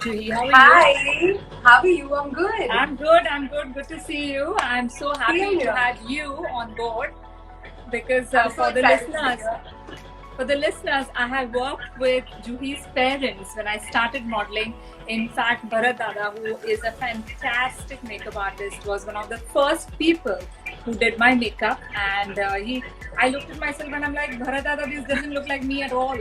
Juhi. How are you? Hi, how are you? I'm good. I'm good. I'm good. Good to see you. I'm so happy Same to here. have you on board because I'm so excited to be here. for the listeners, I have worked with Juhi's parents when I started modeling. In fact, Bharat Dada, who is a fantastic makeup artist, was one of the first people who did my makeup. And I looked at myself and I'm like, Bharat Dada, this doesn't look like me at all.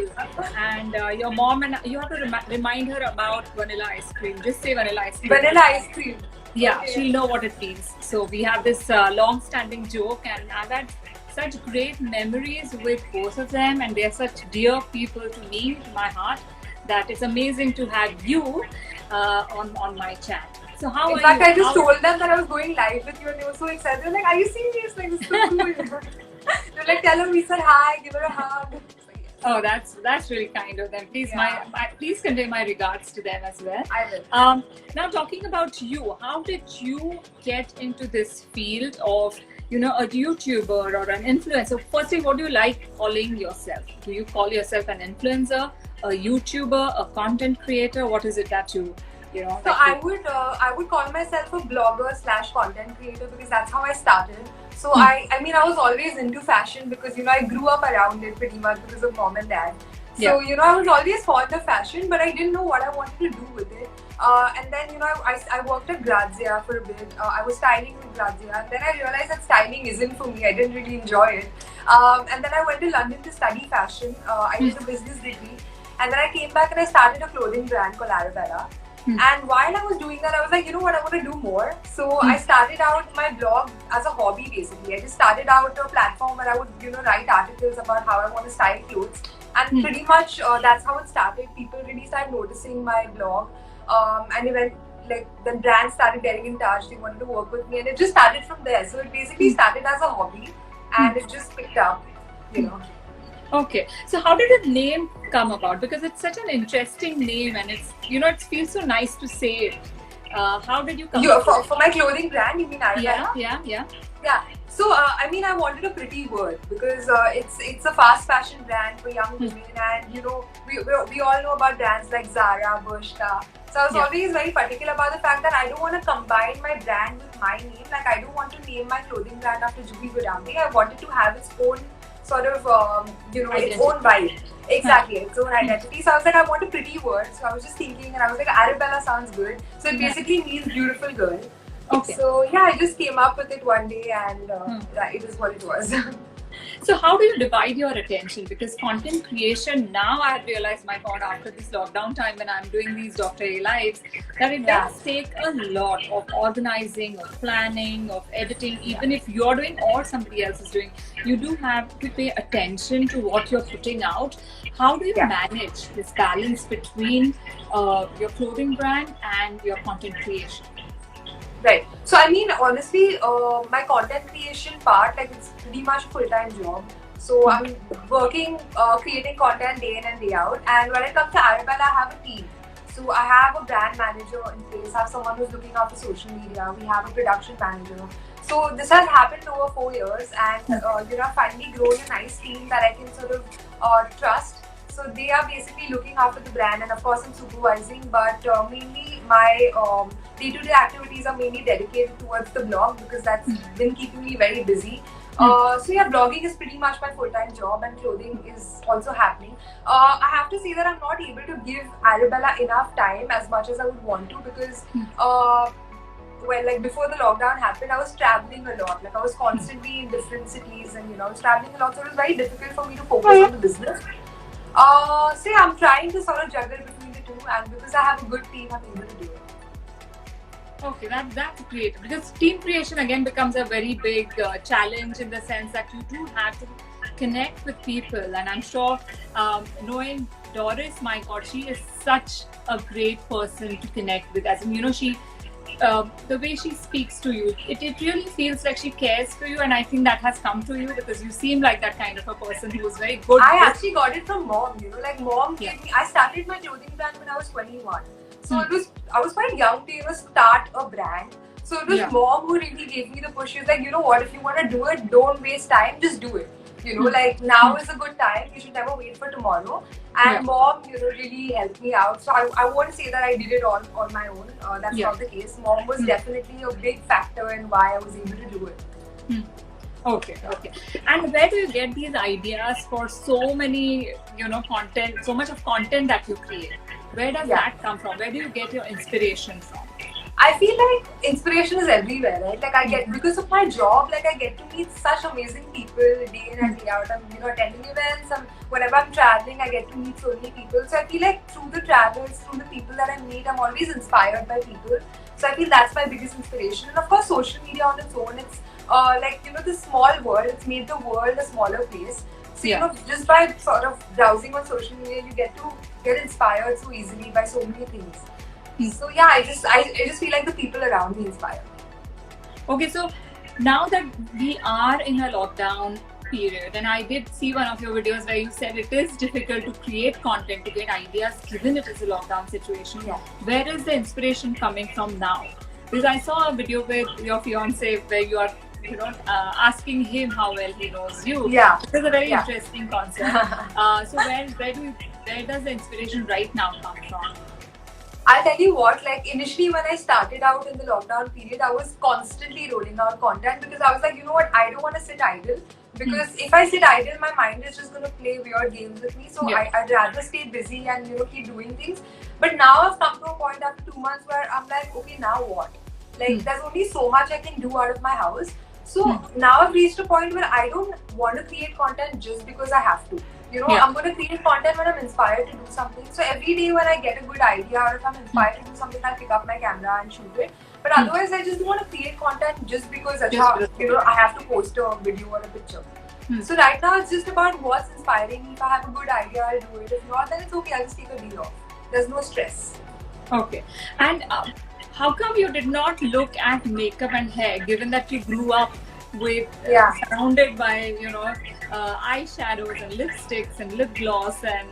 And your mom, and you have to remind her about vanilla ice cream. Just say vanilla ice cream. Vanilla ice cream. Yeah, Okay. she'll know what it means. So we have this long-standing joke, and I've had such great memories with both of them, and they're such dear people to me, to my heart, that it's amazing to have you on my chat. So how In are fact, you? I just told them that I was going live with you, and they were so excited. They're like, "Are you serious? Like, this is so cool." They're like, "Tell her we said hi, give her a hug." So, yes. Oh, that's really kind of them. Please, Yeah. please convey my regards to them as well. I will. Now, talking about you, how did you get into this field of a YouTuber or an influencer? Firstly, what do you like calling yourself? Do you call yourself an influencer, a YouTuber, a content creator? What is it that you know? So I would call myself a blogger / content creator because that's how I started. So I mean I was always into fashion because I grew up around it pretty much because of mom and dad. So I was always fond of fashion, but I didn't know what I wanted to do with it. And then I worked at Grazia for a bit. I was styling with Grazia, and then I realized that styling isn't for me. I didn't really enjoy it. And then I went to London to study fashion. I did a business degree, and then I came back and I started a clothing brand called Arabella. And while I was doing that, I was like, you know what, I want to do more. So I started out my blog as a hobby basically. I just started out a platform where I would, write articles about how I want to style clothes. And pretty much that's how it started. People really started noticing my blog. And even then brands started getting in touch. They wanted to work with me, and it just started from there. So it basically started as a hobby, and it just picked up, Okay, so how did the name come about? Because it's such an interesting name, and it's it feels so nice to say it. How did you come? For my clothing brand, you mean Arabella? Yeah. So I mean, I wanted a pretty word because it's a fast fashion brand for young women, and we all know about brands like Zara, Bershka. So I was always very particular about the fact that I don't want to combine my brand with my name. Like I don't want to name my clothing brand after Juhi Godambi. I wanted to have its own sort of its own vibe. Exactly, its own identity. So I was like, I want a pretty word. So I was just thinking, and I was like, Arabella sounds good. So it basically means beautiful girl. Okay. So yeah, I just came up with it one day, and it is what it was. So how do you divide your attention? Because content creation now, I have realized, my God, after this lockdown time when I'm doing these Dr. A lives, that it does take a lot of organizing, of planning, of editing. Even if you're doing or somebody else is doing, you do have to pay attention to what you're putting out. How do you manage this balance between your clothing brand and your content creation? Right. So I mean, honestly, my content creation part, it's pretty much a full-time job. So I'm working, creating content day in and day out. And when it comes to Arabella, I have a team. So I have a brand manager in place. I have someone who's looking after social media. We have a production manager. So this has happened over 4 years, and I've finally grown a nice team that I can sort of trust. So they are basically looking after the brand, and of course I'm supervising, but mainly my day-to-day activities are mainly dedicated towards the blog because that's been keeping me very busy. So yeah, blogging is pretty much my full-time job, and clothing is also happening. I have to say that I'm not able to give Arabella enough time as much as I would want to because before the lockdown happened, I was traveling a lot. I was constantly in different cities, and I was traveling a lot, so it was very difficult for me to focus on the business. So yeah, I'm trying to sort of juggle between the two, and because I have a good team, I'm able to do it. Okay, that's great, because team creation again becomes a very big challenge in the sense that you do have to connect with people, and I'm sure knowing Doris, my God, she is such a great person to connect with. As in, she the way she speaks to you, it really feels like she cares for you, and I think that has come to you because you seem like that kind of a person who is very good. I actually got it from mom. Mom gave me. I started my clothing brand when I was 21, so I was quite young to start a brand. So it was mom who really gave me the push. She was like, you know what, if you want to do it, don't waste time, just do it. You know, like now is a good time. You should never wait for tomorrow. And mom, you know, really helped me out. So I won't say that I did it all on my own. That's not the case. Mom was definitely a big factor in why I was able to do it. Okay. And where do you get these ideas for so many, you know, content, so much of content that you create? Where does that come from? Where do you get your inspiration from? I feel like inspiration is everywhere, right? Like I get, because of my job, like I get to meet such amazing people day in and day out. I'm, you know, attending events. Whenever I'm traveling, I get to meet so many people. So I feel like through the travels, through the people that I meet, I'm always inspired by people. So I feel that's my biggest inspiration. And of course, social media on its own, it's like, you know, this small world, it's made the world a smaller place. So, you know, just by sort of browsing on social media, you get to get inspired so easily by so many things. So yeah, I just feel like the people around me inspire. Okay, so now that we are in a lockdown period, and I did see one of your videos where you said it is difficult to create content, to get ideas given it is a lockdown situation. Where is the inspiration coming from now? Because I saw a video with your fiance where you are, you know, asking him how well he knows you. It's a very interesting concept. So where does the inspiration right now come from? I'll tell you what, like initially when I started out in the lockdown period, I was constantly rolling out content because I was like, you know what, I don't want to sit idle. Because if I sit idle, my mind is just going to play weird games with me. So I'd rather stay busy and, you know, keep doing things. But now I've come to a point after 2 months where I'm like, okay, now what? Like there's only so much I can do out of my house. So now I've reached a point where I don't want to create content just because I have to. You know, I'm going to create content when I'm inspired to do something. So every day when I get a good idea or if I'm inspired to do something, I'll pick up my camera and shoot it. But otherwise, I just don't want to create content just because you know, I have to post a video or a picture. So right now, it's just about what's inspiring me. If I have a good idea, I'll do it. If not, then it's okay. I'll just take a day off. There's no stress. Okay. And how come you did not look at makeup and hair, given that you grew up with surrounded by, you know, eyeshadows and lipsticks and lip gloss and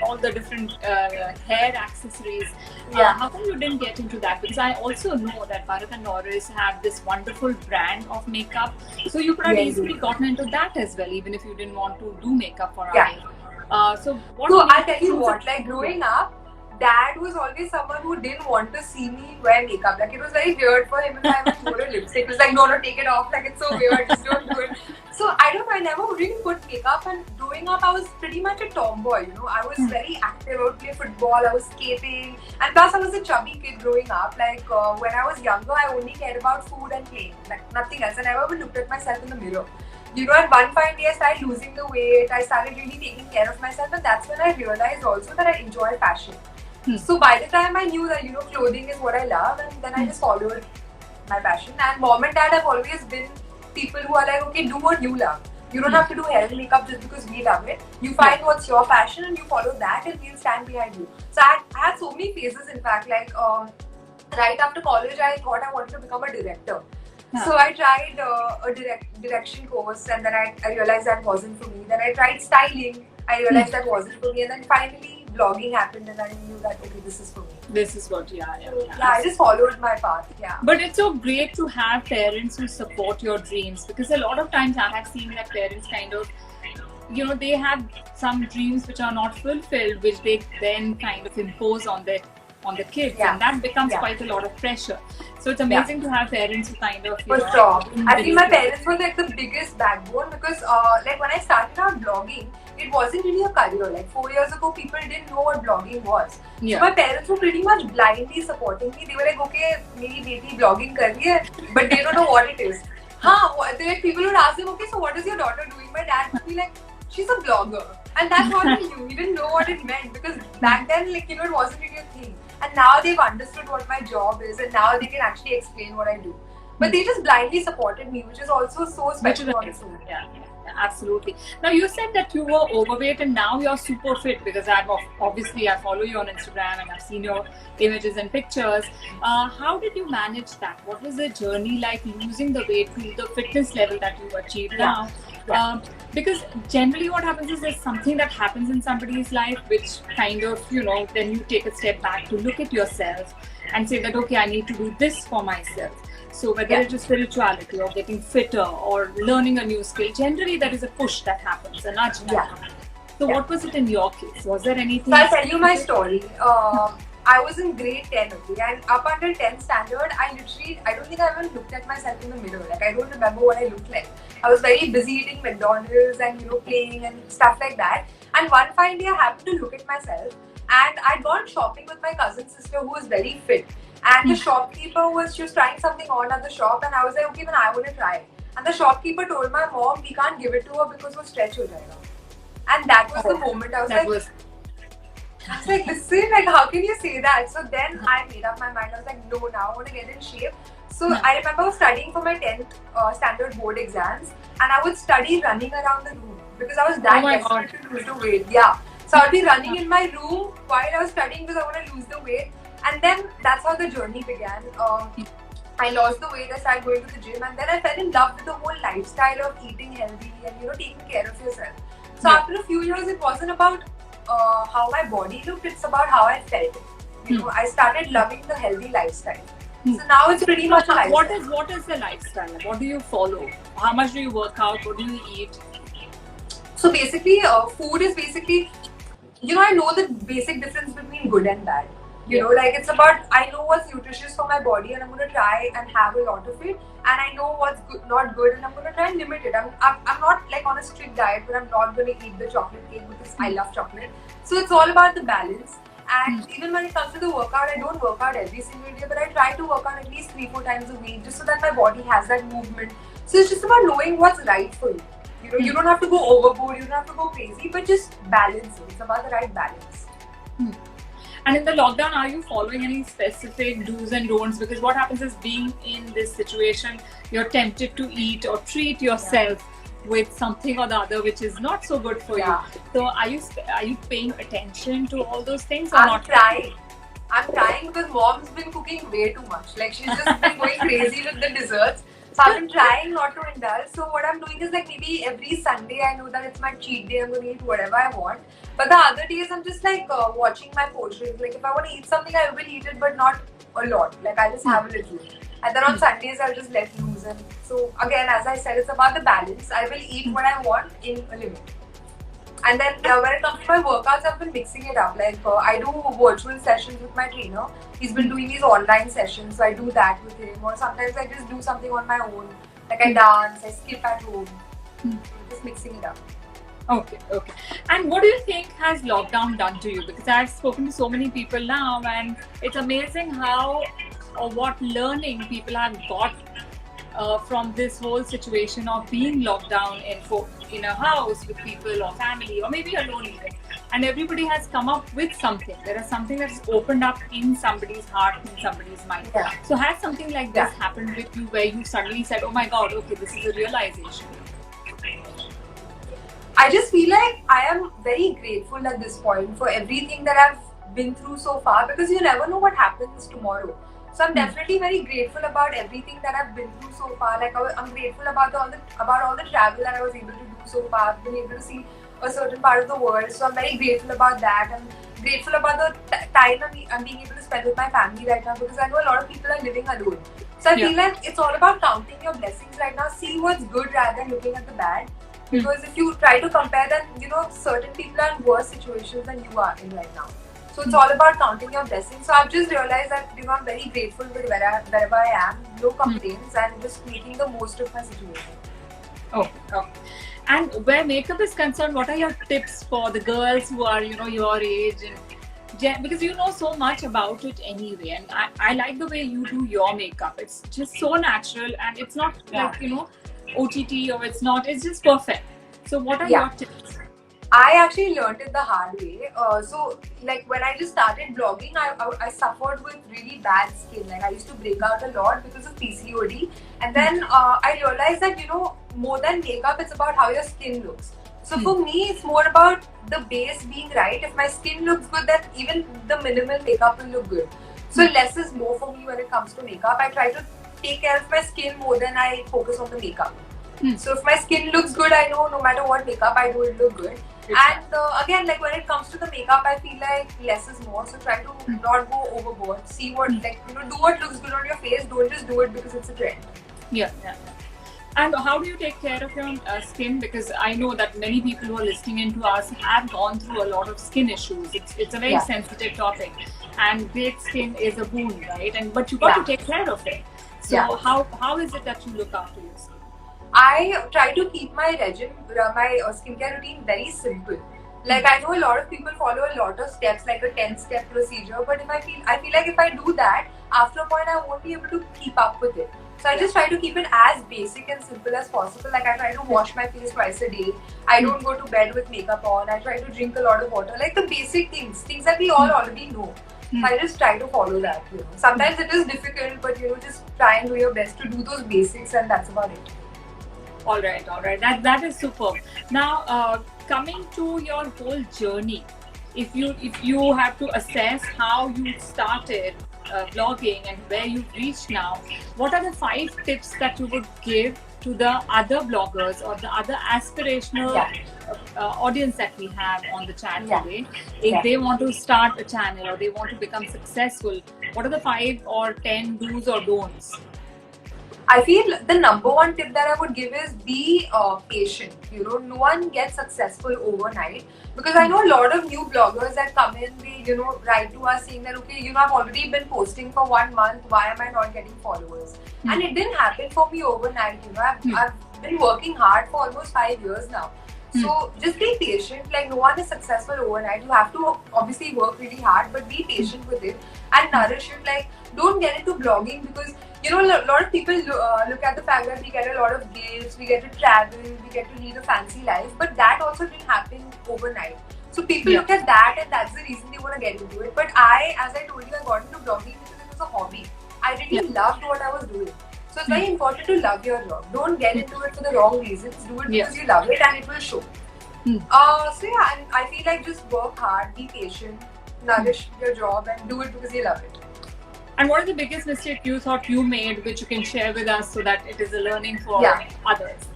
all the different hair accessories? How come you didn't get into that? Because I also know that Bharat and Norris have this wonderful brand of makeup, so you could have easily gotten into that as well, even if you didn't want to do makeup for a while. So I'll tell you what, like growing up, Dad was always someone who didn't want to see me wear makeup. Like it was very weird for him if I wore a lipstick. It was like, no, take it off. Like it's so weird, just don't do it. So I don't know, I never really put makeup, and growing up I was pretty much a tomboy, you know. I was very active, I would play football, I was skating, and plus I was a chubby kid growing up. Like when I was younger, I only cared about food and playing, like nothing else. I never even looked at myself in the mirror. You know, and one fine day I started losing the weight, I started really taking care of myself, and that's when I realized also that I enjoy fashion. So by the time I knew that, you know, clothing is what I love, and then I just followed my passion. And mom and dad have always been people who are like, okay, do what you love. You don't have to do hair and makeup just because we love it. You find what's your passion and you follow that, and we'll stand behind you. So I had so many phases, in fact, like right after college, I thought I wanted to become a director. So I tried a direction course, and then I realized that wasn't for me. Then I tried styling. I realized that wasn't for me, and then finally vlogging happened, and I knew that okay, this is for me. This is what, I just followed my path. But it's so great to have parents who support your dreams, because a lot of times I have seen that parents kind of, you know, they have some dreams which are not fulfilled, which they then kind of impose on the kids, and that becomes quite a lot of pressure. So it's amazing to have parents who kind of, for sure. I think my parents were like the biggest backbone, because like when I started out blogging, it wasn't really a career. Like 4 years ago, people didn't know what blogging was. So my parents were pretty much blindly supporting me. They were like, okay, maybe baby blogging kar rahi hai, but they don't know what it is. Like people would ask them, okay, so what is your daughter doing? My dad would be like, she's a blogger. And that's all he knew. He didn't know what it meant, because back then, like, you know, it wasn't really a thing. And now they've understood what my job is, and now they can actually explain what I do. But they just blindly supported me, which is also so special on its own. Absolutely. Now you said that you were overweight and now you're super fit, because I follow you on Instagram and I've seen your images and pictures. How did you manage that? What was the journey like, losing the weight to the fitness level that you achieved now? Because generally what happens is there's something that happens in somebody's life which kind of, you know, then you take a step back to look at yourself and say that, okay, I need to do this for myself. So whether Yeah. it is spirituality or getting fitter or learning a new skill, generally there is a push that happens, a nudge that Yeah. happens. So Yeah. what was it in your case? Was there anything? So I'll tell you my story. I was in grade 10, okay, and up until 10th standard, I don't think I even looked at myself in the mirror. Like, I don't remember what I looked like. I was very busy eating McDonald's and, playing and stuff like that. And one fine day, I happened to look at myself, and I'd gone shopping with my cousin sister who was very fit. And the shopkeeper she was trying something on at the shop, and I was like, okay, then I want to try it. And the shopkeeper told my mom, we can't give it to her because वो stretch हो जाएगा. And that was the moment I was like, listen, like, how can you say that? So then I made up my mind. I was like, no, now I want to get in shape. So I remember studying for my 10th standard board exams, and I would study running around the room because I was that desperate to lose the weight. Yeah. So I'd be running in my room while I was studying because I want to lose the weight. And then that's how the journey began. I lost the weight, I started going to the gym, and then I fell in love with the whole lifestyle of eating healthy and, taking care of yourself. So after a few years, it wasn't about how my body looked, it's about how I felt. I started loving the healthy lifestyle. So now it's pretty much a lifestyle. What is the lifestyle? What do you follow? How much do you work out? What do you eat? So basically, food is basically, I know the basic difference between good and bad. Like, it's about, I know what's nutritious for my body and I'm going to try and have a lot of it. And I know what's good, not good, and I'm going to try and limit it. I'm not like on a strict diet, but I'm not going to eat the chocolate cake because I love chocolate. So it's all about the balance. And even when it comes to the workout, I don't work out every single day, but I try to work out at least 3-4 times a week just so that my body has that movement. So it's just about knowing what's right for you. You don't have to go overboard, you don't have to go crazy, but just balance it. It's about the right balance. And in the lockdown, are you following any specific do's and don'ts? Because what happens is, being in this situation, you're tempted to eat or treat yourself with something or the other which is not so good for you. So are you paying attention to all those things or not? I'm trying because mom's been cooking way too much. Like, she's just been going crazy with the desserts. So I've been trying not to indulge. So what I'm doing is, like, maybe every Sunday I know that it's my cheat day. I'm going to eat whatever I want. But the other days I'm just like watching my portions. Like, if I want to eat something, I will eat it, but not a lot. Like, I'll just have a little. And then on Sundays I'll just let loose. And so again, as I said, it's about the balance. I will eat what I want in a limit. And then when it comes to my workouts, I've been mixing it up. Like, I do virtual sessions with my trainer. He's been doing these online sessions, so I do that with him. Or sometimes I just do something on my own. Like, I dance, I skip at home. Just mixing it up. Okay. And what do you think has lockdown done to you? Because I've spoken to so many people now, and it's amazing how or what learning people have got from this whole situation of being locked down in a house with people or family or maybe alone even. And everybody has come up with something. There is something that's opened up in somebody's heart, in somebody's mind. So has something like this happened with you where you suddenly said, oh my God, okay, this is a realization? I just feel like I am very grateful at this point for everything that I've been through so far, because you never know what happens tomorrow. So I'm definitely very grateful about everything that I've been through so far. Like, I'm grateful about all the travel that I was able to do so far. I've been able to see a certain part of the world. So I'm very grateful about that. I'm grateful about the time I'm being able to spend with my family right now, because I know a lot of people are living alone. So I feel like it's all about counting your blessings right now. See what's good rather than looking at the bad. Because if you try to compare, then certain people are in worse situations than you are in right now. So it's all about counting your blessings. So I've just realized that I'm very grateful with wherever I am, no complaints, and just making the most of my situation. Okay. And where makeup is concerned, what are your tips for the girls who are your age, and because you know so much about it anyway, and I like the way you do your makeup. It's just so natural, and it's not like OTT or it's just perfect. So what are your tips? I actually learned it the hard way. So like, when I just started blogging, I suffered with really bad skin. Like, I used to break out a lot because of PCOD. And then I realized that, more than makeup, it's about how your skin looks. So for me, it's more about the base being right. If my skin looks good, then even the minimal makeup will look good. So less is more for me when it comes to makeup. I try to take care of my skin more than I focus on the makeup. So if my skin looks good, I know no matter what makeup I do, it look good. And again, like when it comes to the makeup, I feel like less is more. So try to not go overboard. See what, like, you know, do what looks good on your face. Don't just do it because it's a trend. Yeah. And how do you take care of your skin? Because I know that many people who are listening in to us have gone through a lot of skin issues. It's a very sensitive topic, and great skin is a boon, right? But you got to take care of it. So how is it that you look after your skin? I try to keep my my skincare routine very simple. Like I know a lot of people follow a lot of steps, like a 10-step procedure. But I feel like if I do that, after a point I won't be able to keep up with it. So I just try to keep it as basic and simple as possible. Like I try to wash my face twice a day. I don't go to bed with makeup on. I try to drink a lot of water. Like the basic things that we all already know. I just try to follow that. You know, sometimes it is difficult, but you know, just try and do your best to do those basics, and that's about it. All right. That is superb. Now, coming to your whole journey, if you have to assess how you started vlogging and where you've reached now, what are the 5 tips that you would give to the other bloggers or the other aspirational audience that we have on the chat today? If they want to start a channel or they want to become successful, what are the 5 or 10 do's or don'ts? I feel the number one tip that I would give is be patient. You know, no one gets successful overnight, because I know a lot of new bloggers that come in, they, you know, write to us saying that, okay, you know, I've already been posting for 1 month, why am I not getting followers? And it didn't happen for me overnight. You know, I've been working hard for almost 5 years now. So just be patient. Like, no one is successful overnight. You have to obviously work really hard, but be patient with it and nourish it. Like, don't get into blogging because, you know, a lot of people look at the fact that we get a lot of gifts, we get to travel, we get to lead a fancy life, but that also didn't happen overnight. So people look at that and that's the reason they want to get into it. But as I told you, I got into blogging because it was a hobby. I really loved what I was doing. So it's very important to love your job. Don't get into it for the wrong reasons. Do it because you love it and it will show. So yeah, and I feel like just work hard, be patient, nourish your job and do it because you love it. And what is the biggest mistake you thought you made, which you can share with us so that it is a learning for others?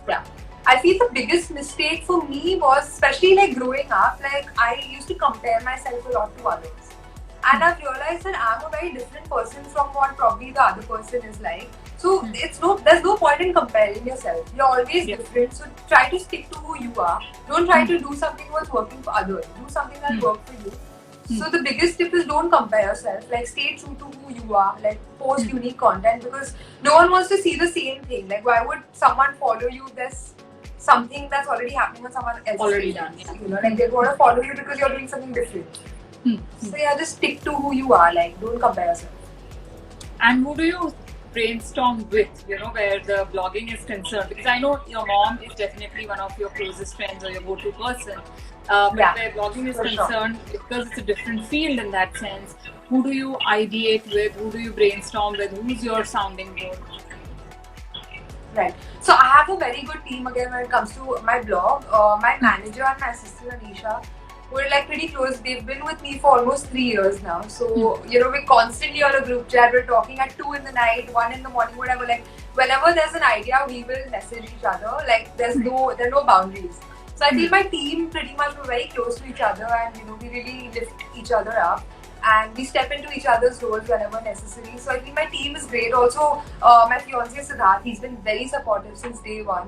I feel the biggest mistake for me was, especially like growing up, like I used to compare myself a lot to others. And I've realized that I'm a very different person from what probably the other person is like. So there's no point in comparing yourself. You're always different. So try to stick to who you are. Don't try to do something what's working for others. Do something that works for you. So the biggest tip is don't compare yourself. Like stay true to who you are. Like post unique content, because no one wants to see the same thing. Like why would someone follow you? There's something that's already happening on someone else. Already done. You know, like they want to follow you because you're doing something different. So yeah, just stick to who you are. Like don't compare yourself. And who do you brainstorm with, you know, where the blogging is concerned? Because I know your mom is definitely one of your closest friends or your go-to person. But where blogging is concerned, because it's a different field in that sense, who do you ideate with? Who do you brainstorm with? Who's your sounding board? Right. So I have a very good team again when it comes to my blog. My manager and my assistant Anisha, we're like pretty close. They've been with me for almost 3 years now. So, you know, we're constantly on a group chat. We're talking at 2 in the night, 1 in the morning, whatever. Like, whenever there's an idea, we will message each other. Like, there are no boundaries. So I feel my team pretty much we're very close to each other, and you know, we really lift each other up. And we step into each other's roles whenever necessary. So I think my team is great. Also, my fiance Siddharth, he's been very supportive since day one.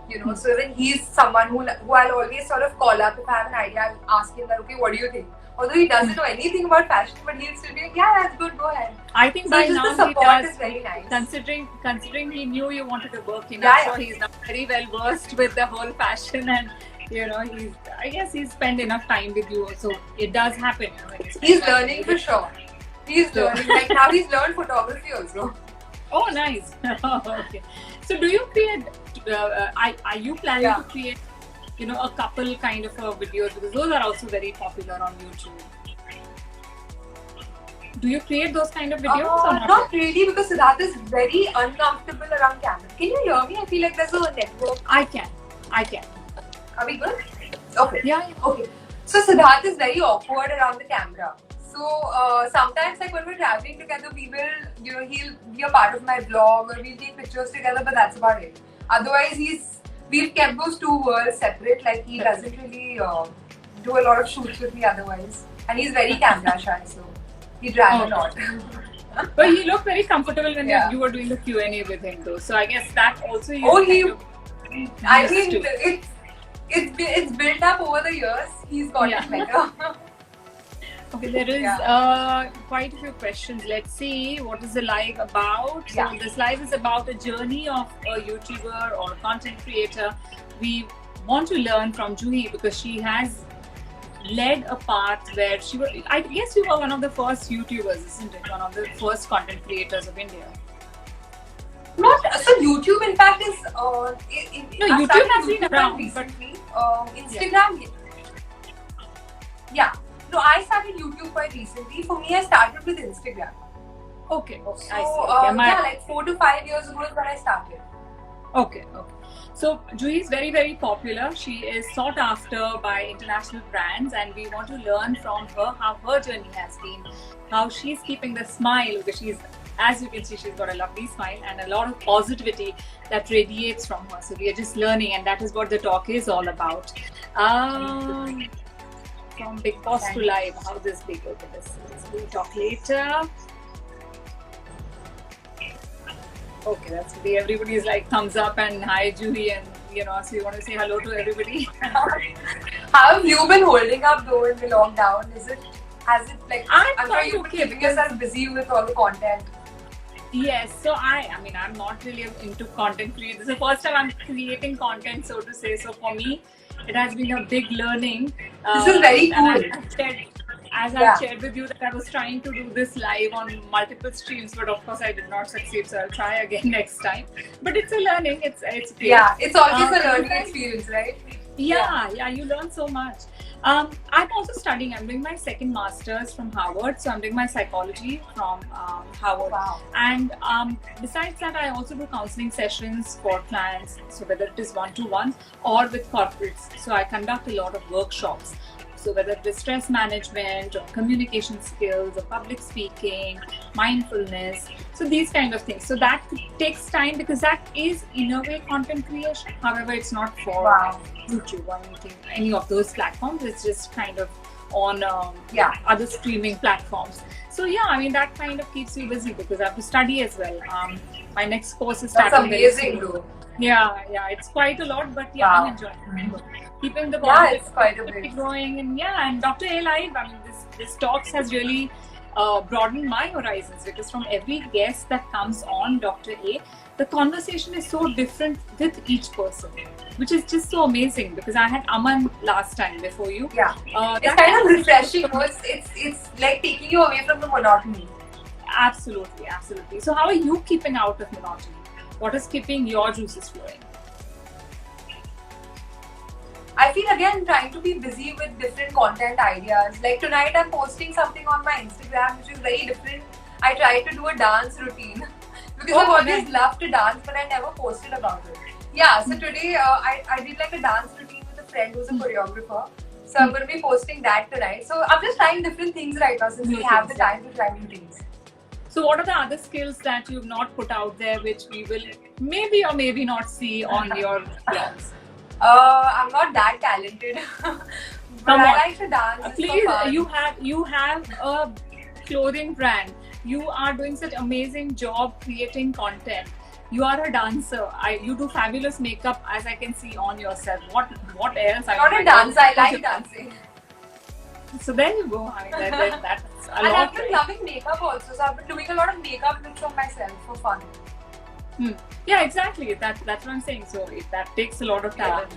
You know, so even he's someone who I'll always sort of call up if I have an idea. I'll ask him that, okay, what do you think? Although he doesn't know anything about fashion, but he'll still be like, yeah, that's good, go ahead. I think so by just now the support he is very nice. Considering he knew you wanted to work in, I'm sure he's now very well versed with the whole fashion, and you know, I guess he's spent enough time with you, so it does happen. You know, he's learning for sure. He's learning. Like now he's learned photography also. Oh, nice. Okay. So do you create? Are you planning to create, you know, a couple kind of videos, because those are also very popular on YouTube? Do you create those kind of videos or not? Not really, because Siddharth is very uncomfortable around camera. Can you hear me? I feel like there's a network. I can. Are we good? Okay. Yeah. Okay. So Siddharth is very awkward around the camera. So sometimes, like when we're traveling together, we will, you know, he'll be a part of my vlog or we'll take pictures together, but that's about it. Otherwise, he's we've kept those two worlds separate. Like he doesn't really do a lot of shoots with me otherwise, and he's very camera shy, so he drags a lot. But he looked very comfortable when Yeah. you were doing the Q&A with him, though. So I guess that also you. Oh, he. I used mean, to. it's built up over the years. He's gotten better. Okay, there is Yeah. quite a few questions. Let's see what is the live about. Yeah. So this live is about a journey of a YouTuber or a content creator. We want to learn from Juhi because she has led a path where she was. I guess you were one of the first YouTubers, isn't it? One of the first content creators of India. Not so YouTube. In fact, is No, I YouTube started has been around, but recently. Instagram. Yeah. No, I started YouTube quite recently. For me, I started with Instagram. okay, So, I see. Okay, like 4 to 5 years ago is when I started. Okay. So Juhi is very, very popular. She is sought after by international brands, and we want to learn from her how her journey has been, how she's keeping the smile, because she's, as you can see, she's got a lovely smile and a lot of positivity that radiates from her. So we are just learning, and that is what the talk is all about. From Big Boss to Live, how this big? Okay, this we'll talk later. Okay, that's good. Everybody is like thumbs up and hi Juhi, and so you want to say hello to everybody. How have you been holding up though in the lockdown? Has it like I'm sure quite you've been okay keeping because- yourself busy with all the content. Yes, so I mean, I'm not really into content creation. This is the first time I'm creating content, so to say. So for me, it has been a big learning. This is very cool. And I shared with you that I was trying to do this live on multiple streams, but of course I did not succeed. So I'll try again next time. But it's a learning. It's great. Yeah, it's always a learning experience, right? Yeah, you learn so much. I'm also studying. I'm doing my second master's from Harvard, so I'm doing my psychology from Harvard. Wow. And besides that, I also do counseling sessions for clients, so whether it is one-to-one or with corporates. So I conduct a lot of workshops. So whether it is stress management or communication skills or public speaking, mindfulness, so these kind of things. So that takes time because that is in a way content creation. However, it's not for YouTube or anything, any of those platforms. It's just kind of on other streaming platforms. So yeah, I mean that kind of keeps you busy because I have to study as well. My next course is starting very soon. That's amazing, though. Yeah, it's quite a lot, but I'm enjoying it. Keeping the it's quite a bit growing, and Dr. A Live, I mean, this talks has really broadened my horizons because from every guest that comes on Dr. A, the conversation is so different with each person, which is just so amazing because I had Aman last time before you. Yeah, it's kind of refreshing. It's like taking you away from the monotony. Absolutely. So how are you keeping out of monotony? What is keeping your juices flowing? I feel again trying to be busy with different content ideas. Like tonight I'm posting something on my Instagram which is very different. I tried to do a dance routine because I've always loved to dance but I never posted about it. Yeah, so today I did like a dance routine with a friend who's a choreographer. So I'm going to be posting that tonight. So I'm just trying different things right now since we have the time to try new things. So what are the other skills that you've not put out there which we will maybe or maybe not see on your vlogs? I'm not that talented, but I like to dance. Please, you have a clothing brand. You are doing such amazing job creating content. You are a dancer. You do fabulous makeup, as I can see on yourself. What else? I'm not a dancer. I like dancing. So there you go. I mean, that's a and lot. I've been loving makeup also. So I've been doing a lot of makeup looks on myself for fun. Yeah, exactly. That's what I'm saying. So that takes a lot of talent.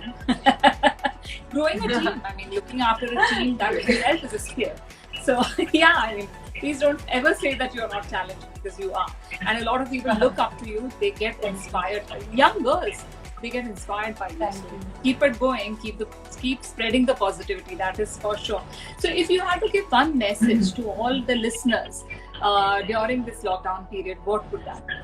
Growing a team. I mean, looking after a team, that itself is a skill. So yeah, I mean, please don't ever say that you're not talented because you are. And a lot of people look up to you. They get inspired. Young girls, they get inspired by you. So keep it going. Keep spreading the positivity. That is for sure. So if you had to give one message to all the listeners during this lockdown period, what would that be?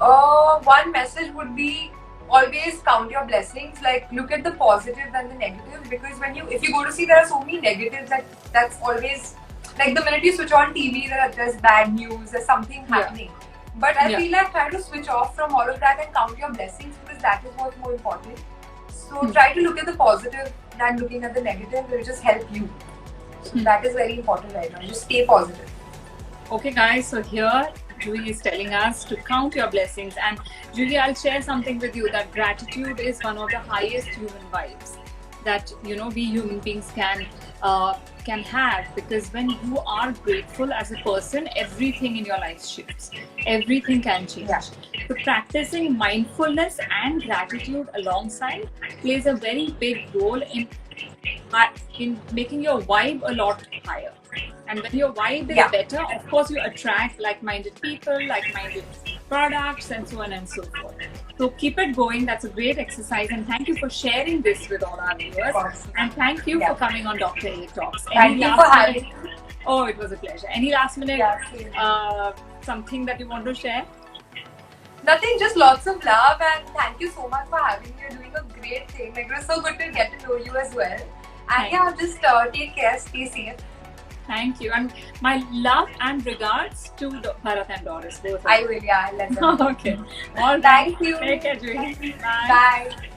One message would be always count your blessings. Like look at the positive and the negative, because if you go to see, there are so many negatives that's always like the minute you switch on TV, there's bad news, there's something happening. But I feel like try to switch off from all of that and count your blessings, because that is what's more important. So try to look at the positive than looking at the negative. Will just help you. So that is very important right now. Just stay positive. Okay, guys. So here Julie is telling us to count your blessings. And Julie, I'll share something with you, that gratitude is one of the highest human vibes that we human beings can have, because when you are grateful as a person, everything in your life shifts. Everything can change. Yeah. So practicing mindfulness and gratitude alongside plays a very big role in making your vibe a lot higher. And when your vibe is better, of course you attract like-minded people, like-minded products, and so on and so forth. So keep it going. That's a great exercise, and thank you for sharing this with all our viewers. And thank you for coming on Dr. A Talks. Thank you for having me. Oh, it was a pleasure. Any last minute something that you want to share? Nothing, just lots of love, and thank you so much for having me. You're doing a great thing. Like, it was so good to get to know you as well. And just take care, stay safe. Thank you, and my love and regards to Bharat and Doris both. I will, I'll let them know. Okay. All right. Thank you. Take care, Julie. Bye. Bye.